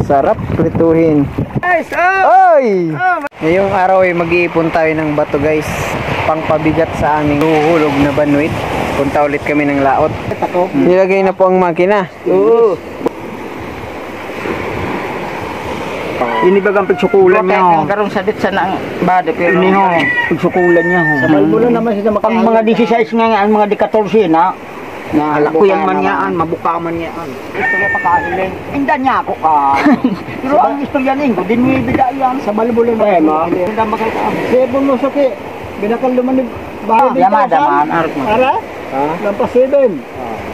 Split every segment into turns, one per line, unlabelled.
Sarap prituhin.
Guys,
Oy! Ngayong araw ay mag-iipon tayo ng bato guys. Pangpabigat sa aming huhulog na banwit. Punta ulit kami ng laot. Nilagay na po ang makina.
oo. Inibagang pagsukulan niya. Ang karong sadit sa nang bade pero ini ho, pagsukulan niya ho. Sa Malbulo naman sila pang mga 16 nga ang mga di 14 na kuyan man yaan, mabuka man yaan. Istorya pa kailin. Indan niya ako ka. Pero ang istorya ningo, din mo ibida yan. Sa Malbulo na yan. Hindi makita. Sebon mo suki. Binakal luman ng bahay dito. Yamada man. Ara? Lampas 7.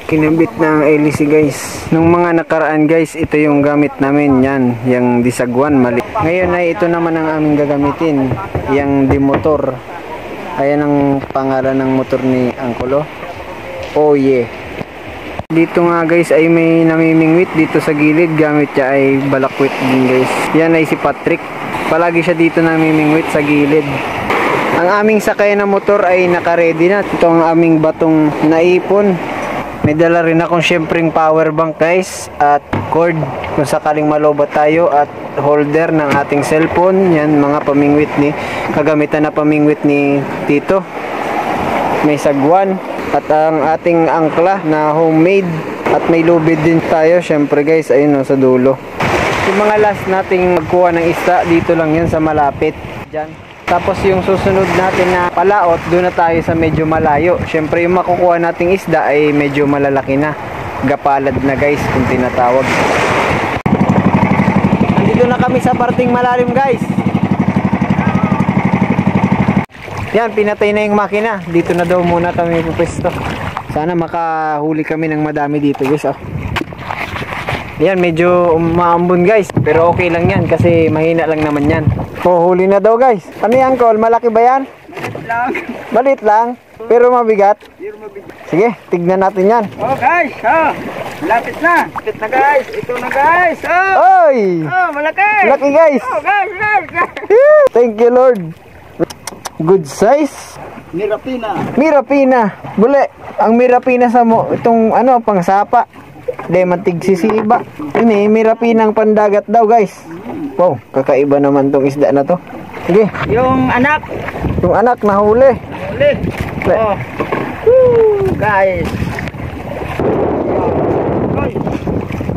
Kinabit na ang LC guys. Nung mga nakaraan guys, ito yung gamit namin. Yan, yung disagwan mali. Ngayon ay ito naman ang aming gagamitin. Yung dimotor. Ayan ang pangalan ng motor ni Angkolo. Oh yeah. Dito nga guys ay may namimingwit dito sa gilid. Gamit niya ay balakwit din guys. Yan ay si Patrick. Palagi siya dito namimingwit sa gilid. Ang aming sakay na motor ay naka-ready na. Ito ang aming batong naipon. May dala rin akong syempreng power bank guys. At cord kung sakaling malobat tayo. At holder ng ating cellphone. Yan mga pamingwit ni kagamitan na pamingwit ni Tito. May sagwan. At ang ating angkla na homemade. At may lubid din tayo. Syempre guys, ayun o, sa dulo. Yung mga last nating magkuha ng isda, dito lang yan sa malapit. Diyan. Tapos yung susunod natin na palaot, doon na tayo sa medyo malayo. Syempre yung makukuha nating isda ay medyo malalaki na. Gapalad na guys, kung tinatawag. Nandito na kami sa parting malalim guys. Yan, pinatay na yung makina. Dito na daw muna kami pupesto. Sana makahuli kami ng madami dito guys. Oh. Yan, medyo maambon guys. Pero okay lang yan kasi mahina lang naman yan. Oh, huli na daw guys. Ano yan, Col? Malaki ba yan? Malit lang. Malit lang? Pero mabigat? Pero mabigat. Sige, tignan natin yan. Oh guys, oh. Lapit na. Lapit na guys. Ito na guys. Oh. Oy! Oh, malaki. Malaki guys. Oh, guys. Thank you Lord. Good size. Mirapina. Mirapina. Bule, ang mirapina sa mo, itong ano, pang sapa. Lemantig sisiba. Ini, mirapinang pandagat daw guys. Wow, kakaiba naman tong isda na to. Sige. Yung anak. Yung anak nahuli. Nahuli. Oh. Woo, guys.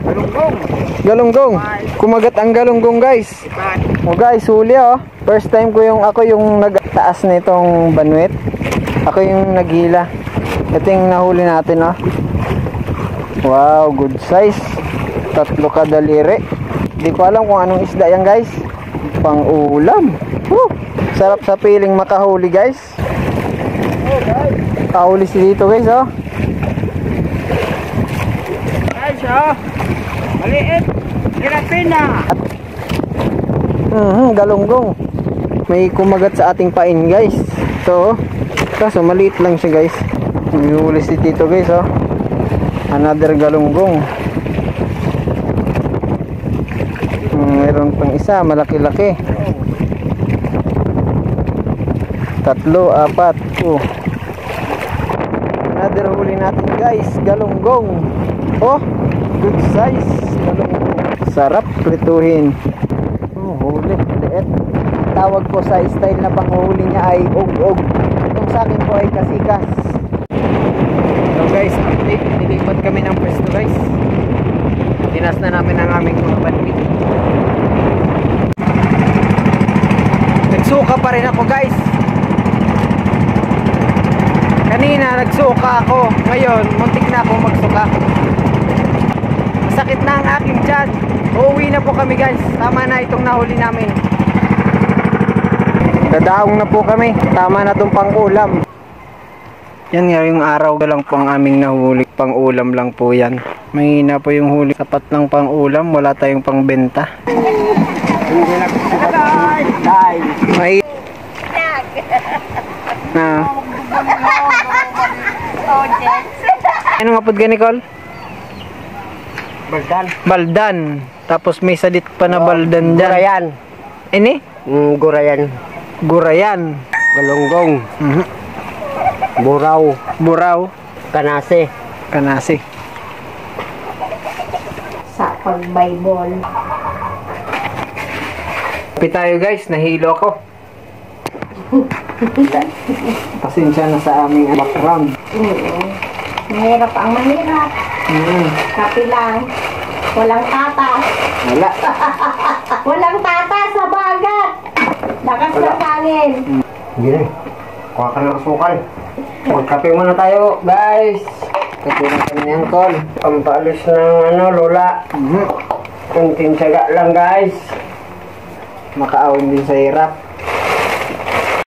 Galunggong. Galunggong. Kumagat ang galunggong guys. Oh guys, huli oh. First time ko ako yung nagtaas nitong banwit. Ako yung naghila. Ito yung nahuli natin oh. Wow, good size. 3 kadaliri. Hindi ko alam kung anong isda yan guys. Pang ulam. Woo! Sarap sa piling makahuli guys. Oh guys. Kahuli si dito guys oh. Guys oh. Maliit. Girapina. Galunggong. May kumagat sa ating pain guys. So, kaso maliit lang siya guys. Huli si Tito guys oh. Another galunggong. Meron pang isa, malaki-laki. 3, 4. Oh. Another huli natin guys, galunggong. Oh, good size galunggong. Sarap prituhin. Oh, huli, liit. Tawag ko sa style na panghuli niya ay og-og. Itong sa akin po ay kasikas. So guys, update, nilipat kami ng pwesto guys. Tinas na namin ang aming mga banwit. Nagsuka pa rin ako guys. Kanina nagsuka ako. Ngayon, muntik na ako magsuka. Masakit na ang aking tiyan. Uuwi na po kami guys. Tama na itong nahuli namin. Dadaong na po kami. Tama na itong pang-ulam. Yan nga yung araw lang po ang aming nahuli. Pang-ulam lang po yan. Mahina po yung huli. Sapat lang pang-ulam. Wala tayong pang-benta. May na. Ano nga po gani, Col? Baldan. Baldan. Tapos may sadit pa na baldan dyan. Gurayan. Ini? Gurayan. Gurayan. Galunggong. Buraw. Buraw. Kanase. Kanase.
Sa pagbaybol.
Kape tayo guys, nahilo ako. Pasensya na sa aming background.
Mahirap ang mahirap. Kape lang. Walang tatas.
Wala.
Walang tatas sa bagat. Lakas ng hangin.
Gini, kuha ka ng sukal. Magkape muna tayo, guys. Kape na kami ng call. Pampaalis ng lola. Kunting tiyaga lang, guys. Makaawin din sa hirap.